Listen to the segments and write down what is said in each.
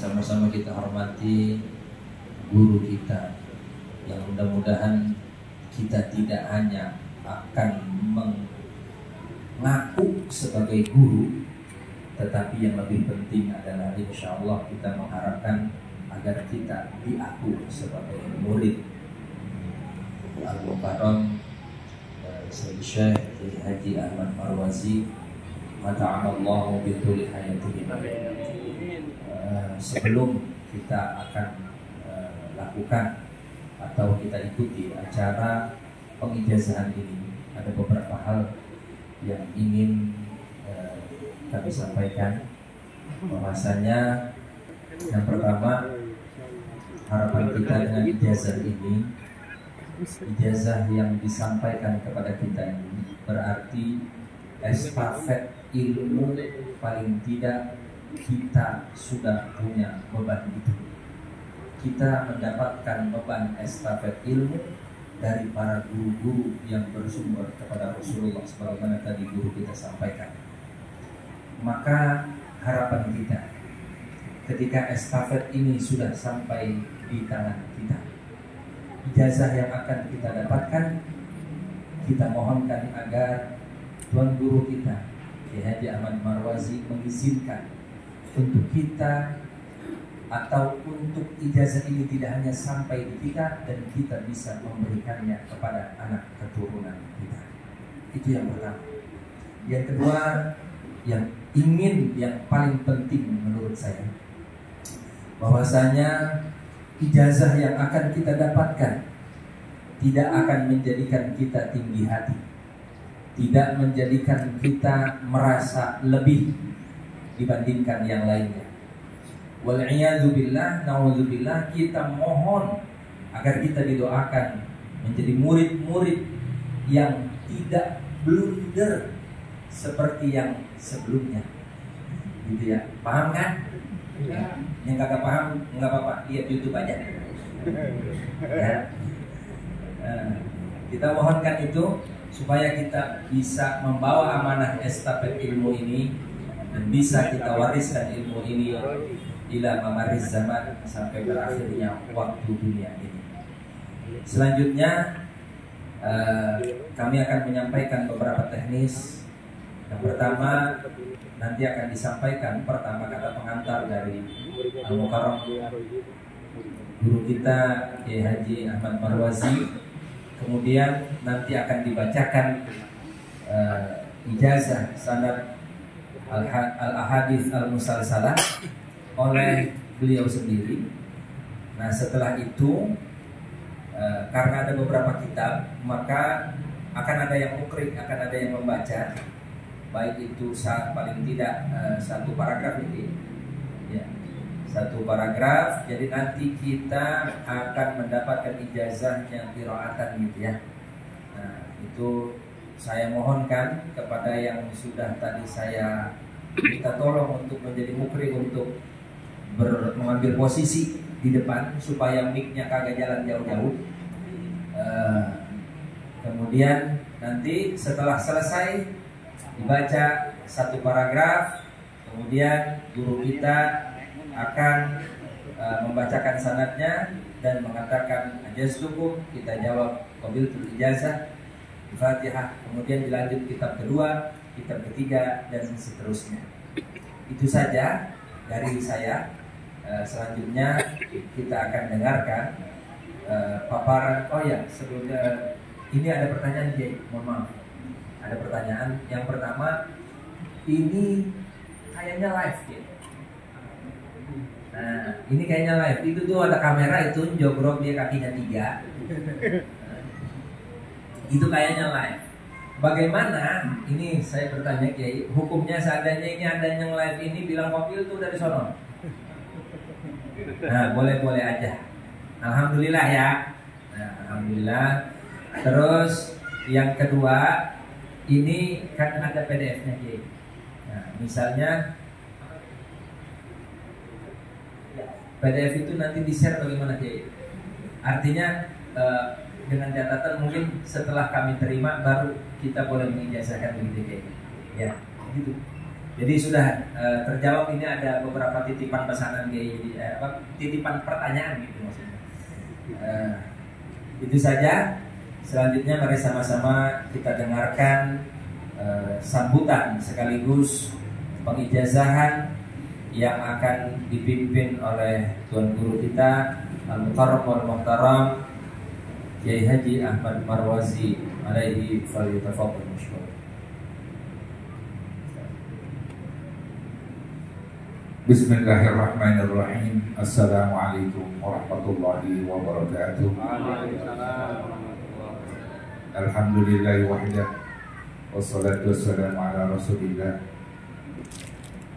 sama-sama kita hormati guru kita, yang mudah-mudahan kita tidak hanya akan mengaku sebagai guru, tetapi yang lebih penting adalah insya Allah kita mengharapkan agar kita diaku sebagai murid. Al-Mukarram Sayyid Syekh Haji Ahmad Marwazi, mata'amallahu bituli hayatihi. Sebelum kita akan lakukan atau kita ikuti acara pengijazahan ini, ada beberapa hal yang ingin kami sampaikan. Bahwasanya yang pertama, harapan kita dengan ijazah ini, ijazah yang disampaikan kepada kita ini berarti estafet ilmu. Paling tidak kita sudah punya beban itu. Kita mendapatkan beban estafet ilmu dari para guru-guru yang bersumber kepada Rasulullah, sebagaimana tadi guru kita sampaikan. Maka harapan kita ketika estafet ini sudah sampai di tangan kita, ijazah yang akan kita dapatkan, kita mohonkan agar Tuan Guru kita Kiai Haji Ahmad Marwazi mengizinkan untuk kita atau untuk ijazah ini tidak hanya sampai di kita dan kita bisa memberikannya kepada anak keturunan kita. Itu yang pertama. Yang kedua, yang paling penting menurut saya, bahwasanya ijazah yang akan kita dapatkan tidak akan menjadikan kita tinggi hati, tidak menjadikan kita merasa lebih dibandingkan yang lainnya. Wal'iyadzubillah, na'udzubillah, kita mohon agar kita didoakan menjadi murid-murid yang tidak blunder seperti yang sebelumnya. Gitu ya, paham kan? Ya. Yang kagak paham nggak apa-apa, lihat YouTube aja. Ya. Kita mohonkan itu supaya kita bisa membawa amanah estafet ilmu ini dan bisa kita wariskan ilmu ini ila mamariz zaman, sampai berakhirnya waktu dunia ini. Selanjutnya kami akan menyampaikan beberapa teknis. Yang pertama, nanti akan disampaikan pertama kata pengantar dari Al-Mukarram guru kita Kiai Haji Ahmad Marwazi. Kemudian nanti akan dibacakan ijazah sanad al-ahadits al-musalsalah oleh beliau sendiri. Nah, setelah itu karena ada beberapa kitab, maka akan ada yang mukri, akan ada yang membaca, baik itu paling tidak satu paragraf ini, ya, satu paragraf. Jadi nanti kita akan mendapatkan ijazahnya qiraatan gitu ya. Nah, itu saya mohonkan kepada yang sudah tadi saya minta tolong untuk menjadi mukri, untuk mengambil posisi di depan supaya mic-nya kagak jalan jauh-jauh. Kemudian nanti setelah selesai dibaca satu paragraf, kemudian guru kita akan membacakan sanadnya dan mengatakan ajaztukum, kita jawab qabiltul ijazah, Fatihah, kemudian dilanjut kitab kedua, kitab ketiga, dan seterusnya. Itu saja dari saya. Selanjutnya kita akan dengarkan paparan. Oh ya, sebelumnya ini ada pertanyaan, Jay. Mohon maaf, ada pertanyaan. Yang pertama, ini kayaknya live, Jay. Nah, ini kayaknya live. Itu tuh ada kamera itu jogrok, dia kakinya 3. Itu kayaknya live. Bagaimana? Ini saya bertanya, Kiai, hukumnya seandainya ini ada yang live ini bilang mobil tuh dari sono. Nah, boleh-boleh aja. Alhamdulillah ya. Nah, alhamdulillah. Terus yang kedua, ini kan ada PDF-nya, Kiai. Nah, misalnya PDF itu nanti di-share bagaimana, Kiai? Artinya dengan catatan mungkin setelah kami terima baru kita boleh mengijazahkan begitu, Kiai. Ya, gitu. Jadi sudah terjawab. Ini ada beberapa titipan pesanan titipan pertanyaan gitu maksudnya. Itu saja. Selanjutnya mari sama-sama kita dengarkan sambutan sekaligus pengijazahan yang akan dipimpin oleh Tuan Guru kita Al-Mukarram wal Muhtaram Kiai Haji Ahmad Marwazi alaihi falyatafaddal mashkur. Bismillahirrahmanirrahim. Assalamualaikum warahmatullahi wabarakatuh. Alhamdulillahi wahdah, wassalatu wassalamu ala rasulillah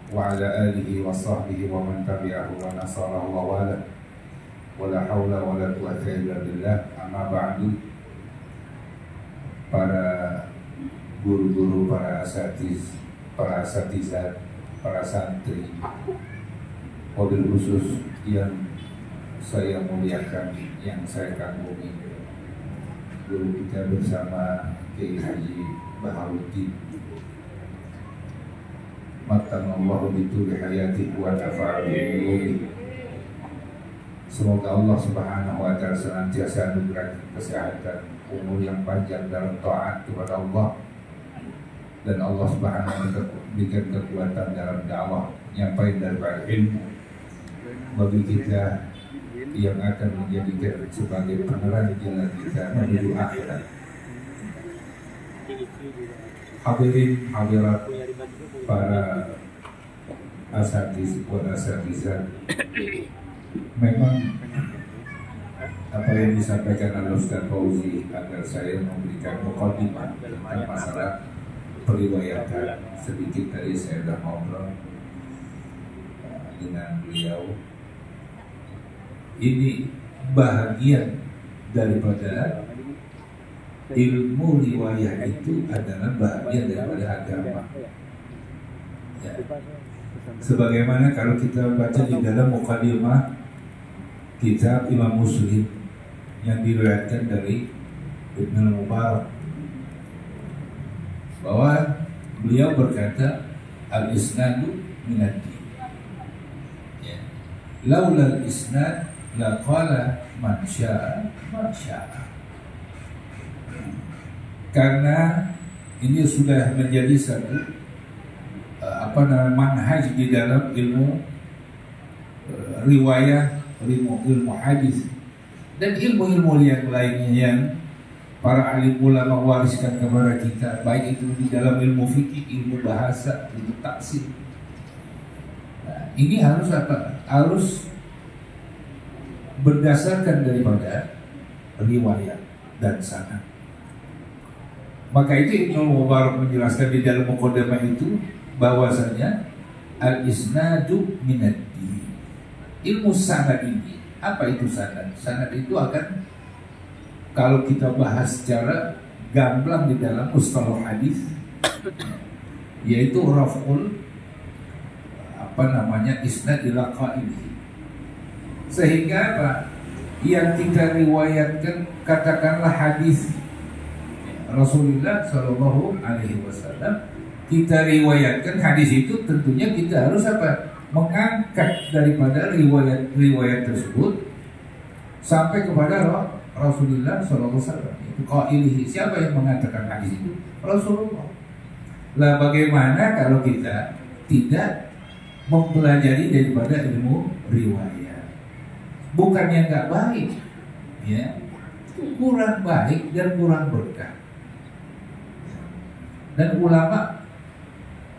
wa ala alihi wa sahbihi wa man tabi'ahu wa nasarahu wa wala wa la hawla wa la quwwata illa billah. Amma ba'du. Para guru-guru, para asatizat, para santri, wabil khusus yang saya muliakan, yang saya kagumi, guru kita bersama Kiai Haji Baharuddin, matanallahu bitul hayati wa nafa'al bi'ilmi. Semoga Allah Subhanahu wa ta'ala senantiasa anugerah kesehatan, umur yang panjang dalam taat kepada Allah, dan Allah Subhanahu wa ta'ala berikan kekuatan dalam dakwah, nyampain daripada ilmu bagi kita yang akan menjadikan sebagai penerang jalan kita menuju akhirat. Hadirin hadirat, para asatizat, memang apa yang disampaikan oleh Ustaz Fauzi agar saya memberikan mukadimah tentang masalah periwayatan. Sedikit tadi saya sudah ngobrol dengan beliau. Ini bahagian daripada ilmu riwayah, itu adalah bahagian daripada agama ya. Sebagaimana kalau kita baca di dalam mukadimah kitab Imam Muslim yang diriwayatkan dari Ibnu Mubarak, bahwa beliau berkata al-isnadu minad-din ya. Laula al-isnad laqala man syaa man syaa. Karena ini sudah menjadi satu manhaj di dalam ilmu riwayah, ilmu hadis dan ilmu-ilmu yang lainnya yang para alim ulama wariskan kepada kita, baik itu di dalam ilmu fikih, ilmu bahasa, ilmu tafsir. Nah, ini harus apa? Harus berdasarkan daripada riwayat dan sanad. Maka itu Ibnu Mubarak menjelaskan di dalam mukadimah itu bahwasanya al-isnadu minad-din. Ilmu sanad ini, apa itu sanad? Sanad itu akan, kalau kita bahas secara gamblang di dalam mustalah hadis, yaitu raf'ul isnad ila qailihi. Sehingga apa? Yang kita riwayatkan, katakanlah hadis Rasulullah Shallallahu Alaihi Wasallam, kita riwayatkan hadis itu, tentunya kita harus apa? Mengangkat daripada riwayat tersebut sampai kepada Rasulullah Shallallahu Alaihi Wasallam. Itu qailihi, siapa yang mengatakan hadis itu? Rasulullah. Lah bagaimana kalau kita tidak mempelajari daripada ilmu riwayat? Bukannya nggak baik, ya, kurang baik dan kurang berkah. Dan ulama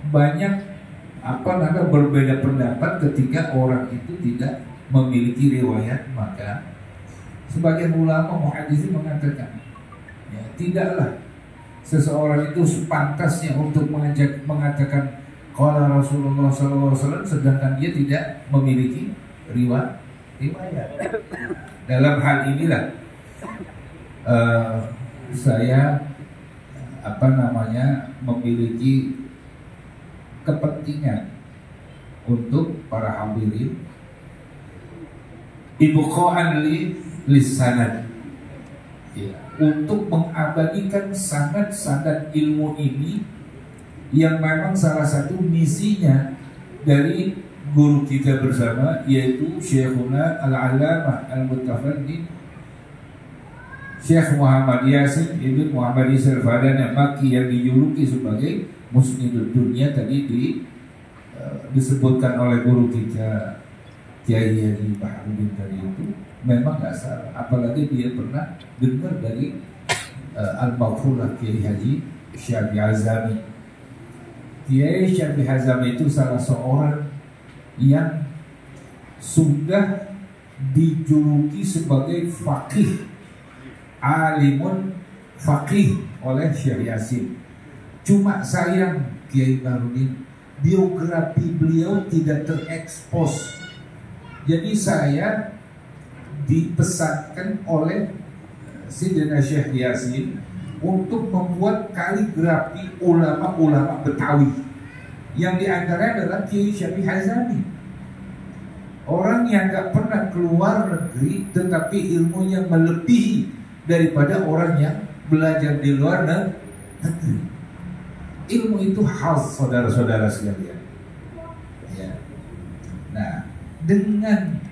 banyak berbeda pendapat ketika orang itu tidak memiliki riwayat. Maka sebagian ulama muhaddisin mengatakan, ya, tidaklah seseorang itu sepantasnya untuk mengatakan qala Rasulullah SAW sedangkan dia tidak memiliki riwayat. Dalam hal inilah saya memiliki kepentingan untuk para hadirin ibqa'an lisanad, ya, untuk mengabadikan sanad-sanad ilmu ini yang memang salah satu misinya dari guru kita bersama, yaitu Syekhuna Al-Allamah Al-Mutafannid Syekh Muhammad Yasin Ibn Muhammad Isa Al-Fadani Al-Makki, yang dijuluki sebagai Musnidud Dunia tadi disebutkan oleh guru kita Kiai Haji Baharudin tadi itu memang nggak salah. Apalagi dia pernah dengar dari Al-Maghfurlah Kiai Haji Syafi'i Azami. Kiai Syafi'i Azami itu salah seorang yang sudah dijuluki sebagai faqih, alimun faqih oleh Syekh Yasin. Cuma sayang Kiai Baharudin, biografi beliau tidak terekspos. Jadi saya dipesankan oleh Sayyidina Syekh Yasin untuk membuat kaligrafi ulama-ulama Betawi, yang diantaranya adalah Kiai Syafi'i Azami, orang yang gak pernah keluar negeri tetapi ilmunya melebihi daripada orang yang belajar di luar negeri. Ilmu itu khas, saudara-saudara sekalian ya. Nah, dengan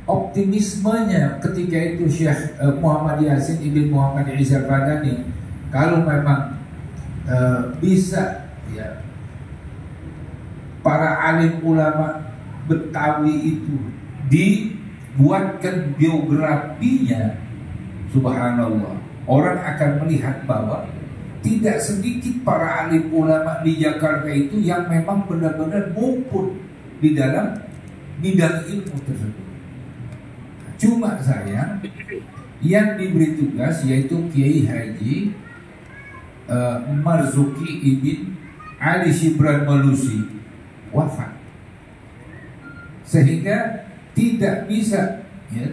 optimismenya ketika itu Syekh Muhammad Yasin Ibn Muhammad Isa Al-Fadani, kalau memang bisa ya para alim ulama Betawi itu dibuatkan biografinya, subhanallah, orang akan melihat bahwa tidak sedikit para alim ulama di Jakarta itu yang memang benar-benar mumpuni di dalam bidang ilmu tersebut. Cuma sayang yang diberi tugas yaitu Kiai Haji Marzuki Ibn Ali Shibran Malusi wafat, sehingga tidak bisa ya,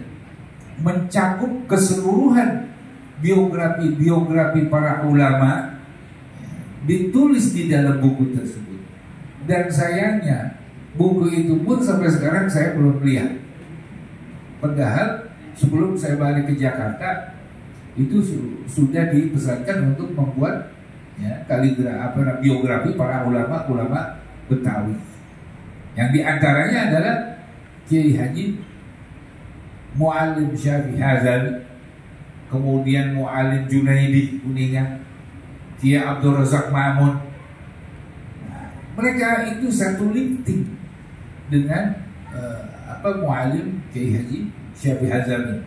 mencakup keseluruhan biografi para ulama ditulis di dalam buku tersebut. Dan sayangnya buku itu pun sampai sekarang saya belum lihat. Padahal sebelum saya balik ke Jakarta itu sudah dipesankan untuk membuat ya, biografi para ulama Betawi, yang diantaranya adalah Kiai Haji Mu'allim Syafi'i Azami, kemudian Mu'allim Junaidi Kuningan, Kiai Abdul Razak Ma'mun. Nah, mereka itu satu lifting dengan Mu'allim Kiai Haji Syafi'i Azami.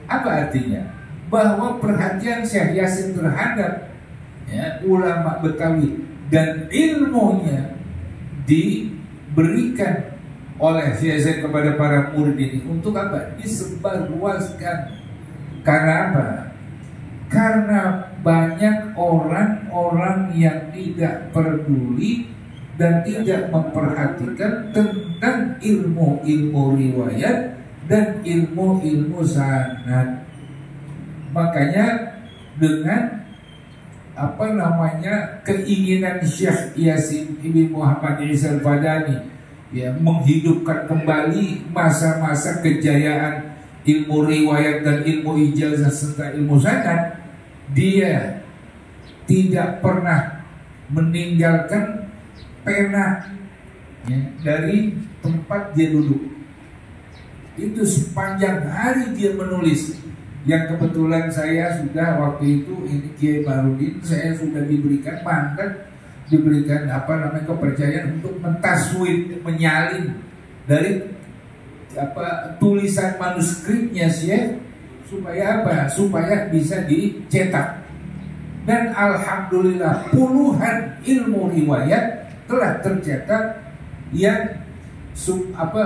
Apa artinya? Bahwa perhatian Syekh Yasin terhadap ya, ulama Betawi dan ilmunya diberikan oleh Syekh Yasin kepada para murid ini untuk apa? Disebarluaskan. Karena apa? Karena banyak orang-orang yang tidak peduli dan tidak memperhatikan tentang ilmu-ilmu riwayat dan ilmu-ilmu sanad. Makanya dengan keinginan Syekh Yasin Ibn Muhammad Isa Al-Fadani ya, menghidupkan kembali masa-masa kejayaan ilmu riwayat dan ilmu ijazah serta ilmu sanad, dia tidak pernah meninggalkan pena ya, dari tempat dia duduk. Itu sepanjang hari dia menulis. Yang kebetulan saya sudah waktu itu ini Kiai Baharudin, saya sudah diberikan mandat, diberikan kepercayaan untuk mentaswid, menyalin dari tulisan manuskripnya Syekh supaya apa? Supaya bisa dicetak. Dan alhamdulillah puluhan ilmu riwayat telah tercetak yang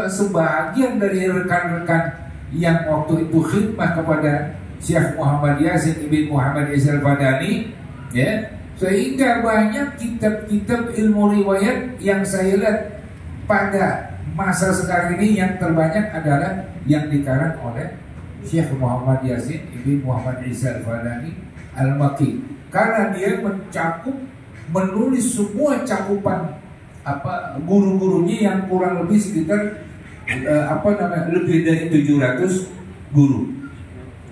sebagian dari rekan-rekan yang waktu itu khidmah kepada Syekh Muhammad Yasin Ibn Muhammad Isa Al-Fadani ya, sehingga banyak kitab-kitab ilmu riwayat yang saya lihat pada masa sekarang ini yang terbanyak adalah yang dikarang oleh Syekh Muhammad Yasin Ibn Muhammad Isa Al-Fadani Al-Makki, karena dia menulis semua cakupan guru-gurunya yang kurang lebih sekitar lebih dari 700 guru.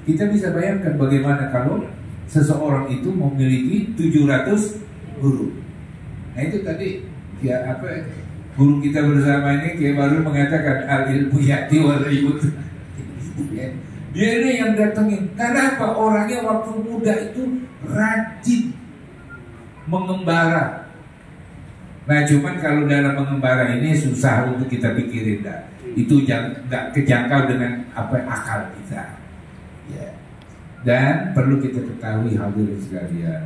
Kita bisa bayangkan bagaimana kalau seseorang itu memiliki 700 guru. Nah itu tadi ya apa guru kita bersama ini Kiai baru mengatakan al ilmu yati wal yut. Dia ini yang datengin. Karena apa? Orangnya waktu muda itu rajin mengembara. Nah cuman kalau dalam mengembara ini susah untuk kita pikirin dah. Itu nggak kejangkau dengan apa akal kita. Ya. Dan perlu kita ketahui hadirin sekalian,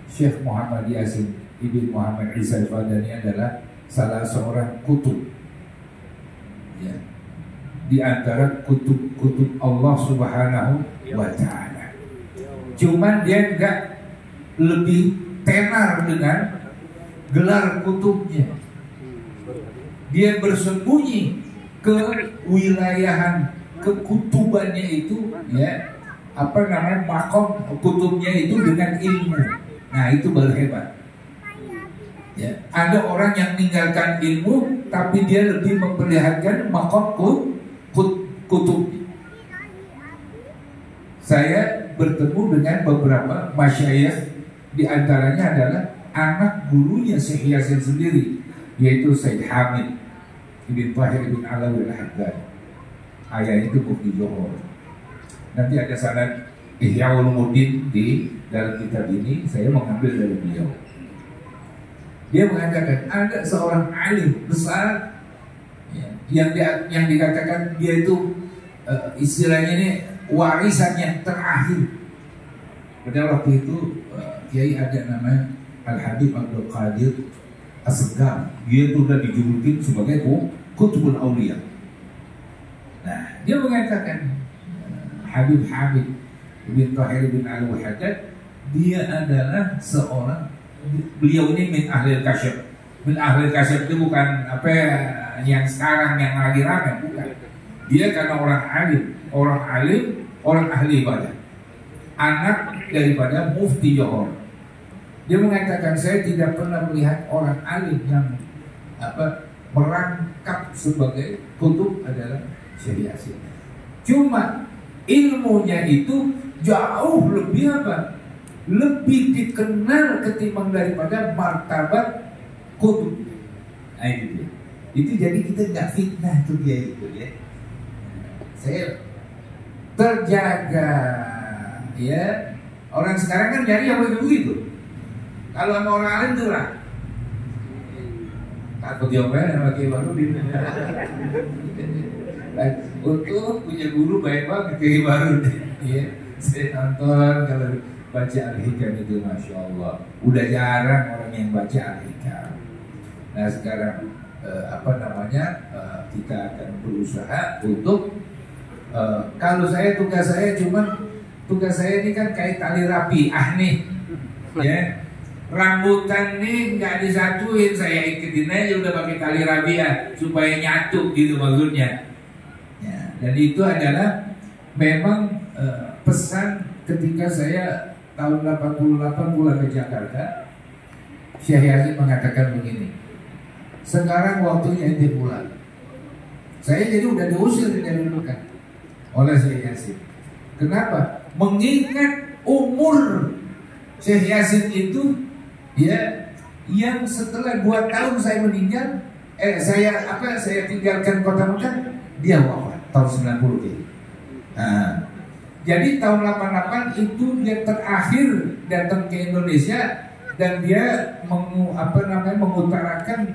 Syekh Muhammad Yasin Ibn Muhammad Isa Al-Fadani adalah salah seorang kutub, ya, di antara kutub-kutub Allah Subhanahu wa Ta'ala. Cuman dia enggak lebih tenar dengan gelar kutubnya. Dia bersembunyi ke wilayahan kekutubannya itu, ya, apa namanya, makom kutubnya itu dengan ilmu. Nah itu baru hebat. Ya, ada orang yang meninggalkan ilmu tapi dia lebih memperlihatkan makom kutub. Saya bertemu dengan beberapa masyayikh, di antaranya adalah anak gurunya Syekh Yasin sendiri, yaitu Said Hamid Ibn Tahir Ibn Alawi Al-Haddad. Ayah itu Mufti Johor. Nanti ada sanad Ihya Ulumuddin di dalam kitab ini, saya mengambil dari beliau. Dia mengatakan ada seorang alim besar, ya, yang dikatakan dia itu istilahnya ini warisan yang terakhir. Pada waktu itu Kiai ada namanya Al-Habib Abdul Qadir As-Segaf. Dia itu sudah dijulukin sebagai Kutubul Auliya. Nah dia mengatakan Habib Hamid Ibn Tahir Ibn Al-Haddad, dia adalah seorang, beliau ini min ahlil kasyaf. Min ahlil kasyaf itu bukan apa yang sekarang yang lagi ramai, bukan. Dia karena orang alim, orang ahli ibadah, anak daripada Mufti Johor. Dia mengatakan saya tidak pernah melihat orang alim yang apa merangkap sebagai kutub adalah Syekh Yasin. Cuma ilmunya itu jauh lebih apa? Lebih dikenal ketimbang daripada martabat kutub. Nah itu dia. Itu jadi kita nggak fitnah tuh dia itu ya. Saya terjaga ya. Orang sekarang kan nyari yang begitu. Kalau sama orang alim tuh lah. Takut diomelin sama Kiai baru di. Untuk punya guru baik banget Kiai baru deh. Ya. Saya nonton kalau baca Al-Hikam itu Masya Allah. Udah jarang orang yang baca Al-Hikam. Nah sekarang kita akan berusaha untuk kalau tugas saya ini kan kayak tali rapi nih ya, rambutan nih nggak disatuin, saya iketin aja udah pakai tali rapi ya supaya nyatu gitu maksudnya ya. Dan itu adalah memang pesan ketika saya tahun 88 pulang ke Jakarta. Syekh Yasin mengatakan begini, sekarang waktunya ente pulang. Saya jadi udah diusir dari Mekah oleh Syekh Yasin. Kenapa? Mengingat umur Syekh Yasin itu ya, yang setelah 2 tahun saya meninggal, saya tinggalkan kota Mekah, dia wafat tahun 90 gitu. Nah, jadi tahun 88 itu dia terakhir datang ke Indonesia dan dia mengutarakan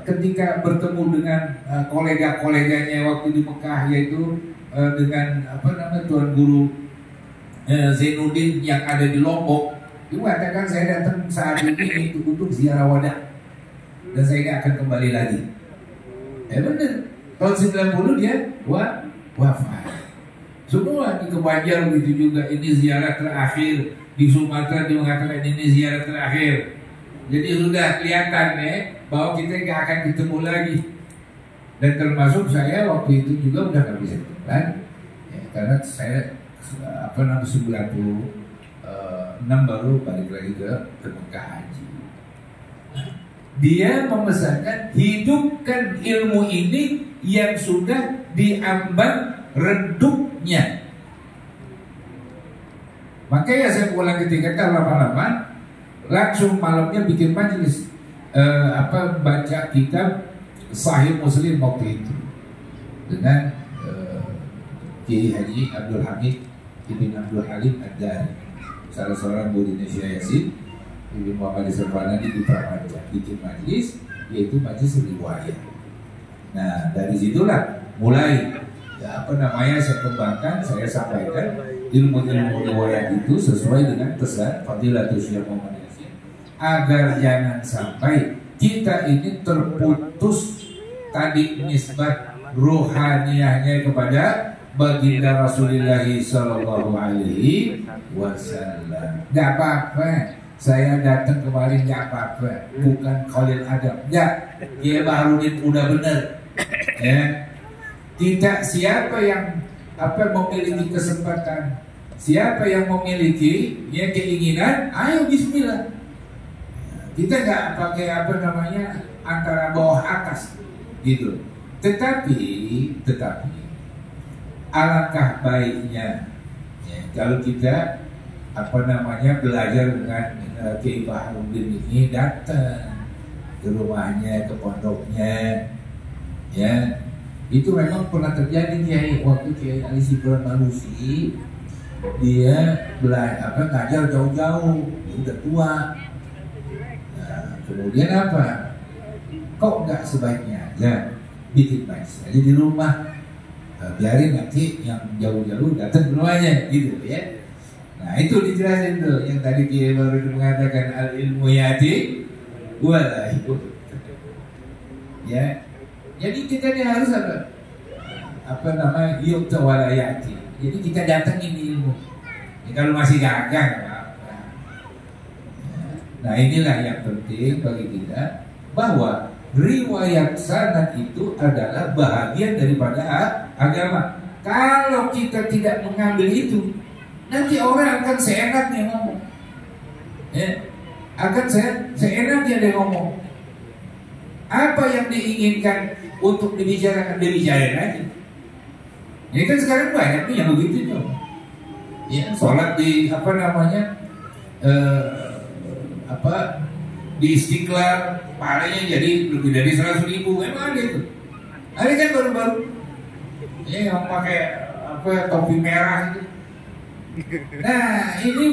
ketika bertemu dengan kolega-koleganya waktu di Mekah, yaitu dengan Tuan Guru Zainuddin yang ada di Lombok. Dia mengatakan saya datang saat ini untuk ziarah wada dan saya tidak akan kembali lagi. Benar. Tahun 90 dia wafat. Semua di Kebanjar begitu juga, ini ziarah terakhir. Di Sumatera dia mengatakan ini ziarah terakhir. Jadi sudah kelihatan bahwa kita nggak akan ketemu lagi. Dan termasuk saya waktu itu juga udah nggak bisa kembali ya, karena saya 96 baru balik lagi ke Mekah haji. Dia memesankan hidupkan ilmu ini yang sudah diambang redupnya. Makanya saya pulang ketika tahun 88 langsung malamnya bikin majelis baca kitab Sahih Muslim waktu itu dengan Kiai Haji Abdul Hamid Ibn Abdul Halim Ad-Dari, salah seorang murid Syekh Yasin Ibn Muhammad Servanadi di Prapanca, bikin majelis yaitu majelis riwayat. Nah dari situlah mulai saya kembangkan, saya sampaikan ilmu-ilmu riwayat itu sesuai dengan pesan Fadilatul Syekh Muhammad Yasin, agar jangan sampai kita ini terputus tadi nisbat ruhaniyahnya kepada baginda Rasulullah Sallallahu Alaihi Wasallam. Gak apa-apa saya datang kemarin, gak apa-apa, bukan Khalil Adam, gak, dia Baharudin udah bener ya. Tidak, siapa yang memiliki kesempatan, siapa yang memiliki keinginan, ayo bismillah. Kita nggak pakai antara bawah atas gitu. Tetapi alangkah baiknya kalau kita belajar dengan Kiai Baharudin ini, datang ke rumahnya, ke pondoknya, ya. Itu memang pernah terjadi Kiai, waktu Kiai Ali Sibran Malusi dia ngajar jauh-jauh, udah tua. Nah, kemudian kok nggak sebaiknya aja bikin majelis aja di rumah, biarin nanti yang jauh-jauh datang ke rumahnya gitu ya. Nah itu dijelasin tuh yang tadi Kiai baru mengatakan al ilmu yati wala ya. Jadi kita ini harus yukta wala yati. Jadi kita datangin ilmu. Ya, kalau masih gagal nah inilah yang penting bagi kita, bahwa riwayat sanad itu adalah bahagian daripada agama. Kalau kita tidak mengambil itu, nanti orang akan seenaknya ngomong, ya, akan seenaknya dia ngomong. Apa yang diinginkan untuk dibicarakan, dibicarain aja. Ya kan sekarang banyak nih yang begitu tuh. Ya, sholat di di Istiqlal, pahalanya jadi lebih dari 100.000. Memang ada itu. Ada kan baru-baru. Ya, yang pakai topi merah itu. Nah ini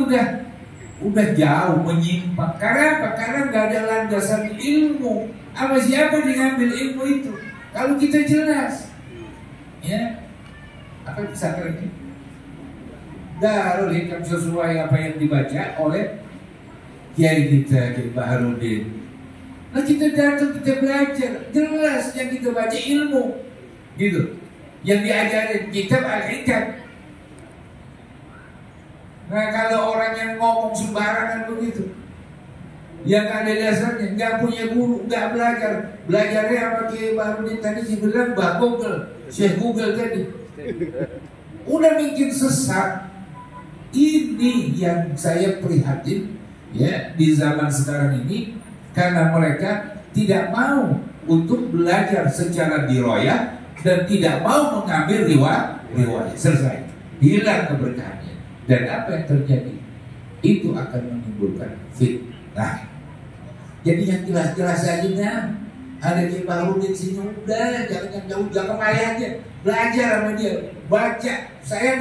udah jauh menyimpang. Karena nggak ada landasan ilmu. Sama siapa diambil ilmu itu? Kalau kita jelas, ya pesantren ini Darul Hikam sesuai apa yang dibaca oleh Kiai kita, Kiai Baharudin. Nah kita datang, kita belajar, jelas yang kita baca ilmu, gitu. Yang diajarin kitab Al-Hikam. Nah kalau orang yang ngomong sembarangan begitu, yang ada dasarnya, nggak punya guru, nggak belajarnya sama Kiai Baharudin tadi dibilang Mbah Google, Syekh Google tadi, udah bikin sesat. Ini yang saya prihatin ya di zaman sekarang ini, karena mereka tidak mau untuk belajar secara dirayah dan tidak mau mengambil riwayat. Selesai, hilang keberkahannya. Dan apa yang terjadi? Itu akan menimbulkan fitnah. Jadi yang jelas-jelas aja nah. Ada Kiai Baharudin sini, udah jangan jauh, jangan kemari aja, belajar sama dia, baca. Saya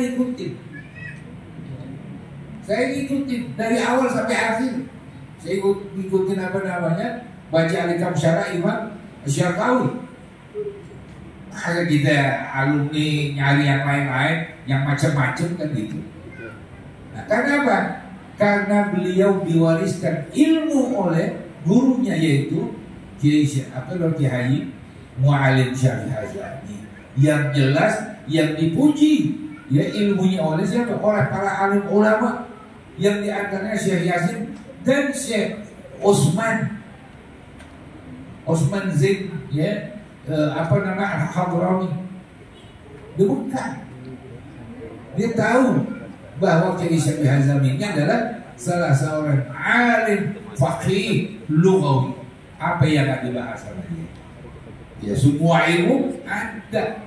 ngikutin dari awal sampai akhir. Saya ngikutin baca Al-Hikam Syarah Imam Syarqawi. Ada kita alumni nyari yang lain-lain, yang macam-macam kan gitu. Nah, karena apa? Karena beliau diwariskan ilmu oleh gurunya, yaitu Kiai Mu'alim Syarif Hazani, yang jelas, yang dipuji ya ilmunya oleh siapa? Oleh para alim ulama, yang diantaranya Syekh Yasin dan Syekh Osman Zain ya, Al-Hadrami. Dia tahu bahwa Kiai Syekh Hazami ini adalah salah seorang alim faqih lughawi. Apa yang akan dibahas sama dia? Ya semua ilmu ada.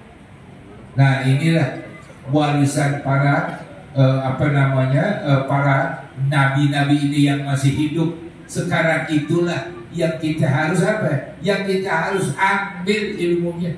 Nah inilah warisan para para nabi-nabi ini yang masih hidup sekarang itulah yang kita harus apa? Yang kita harus ambil ilmunya.